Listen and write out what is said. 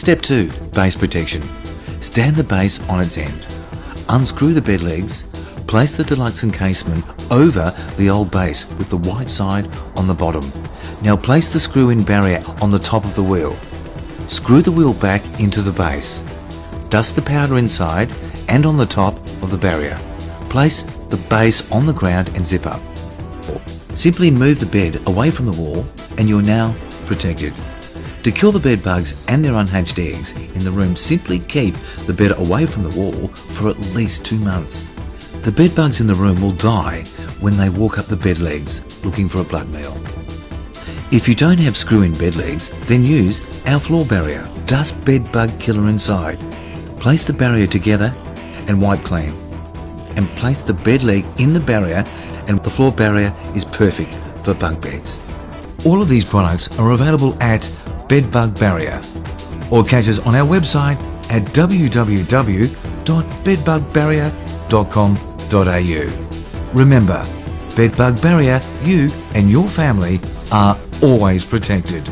Step 2. Base protection. Stand the base on its end. Unscrew the bed legs. Place the deluxe encasement over the old base with the white side on the bottom. Now place the screw-in barrier on the top of the wheel. Screw the wheel back into the base. Dust the powder inside and on the top of the barrier. Place the base on the ground and zip up. Simply move the bed away from the wall and you are now protected. To kill the bed bugs and their unhatched eggs in the room, simply keep the bed away from the wall for at least 2 months. The bed bugs in the room will die when they walk up the bed legs looking for a blood meal. If you don't have screw-in bed legs, then use our floor barrier. Dust bed bug killer inside. Place the barrier together and wipe clean. And place the bed leg in the barrier, and the floor barrier is perfect for bunk beds. All of these products are available at Bed Bug Barrier, or catch us on our website at www.bedbugbarrier.com.au. Remember, Bed Bug Barrier, you and your family are always protected.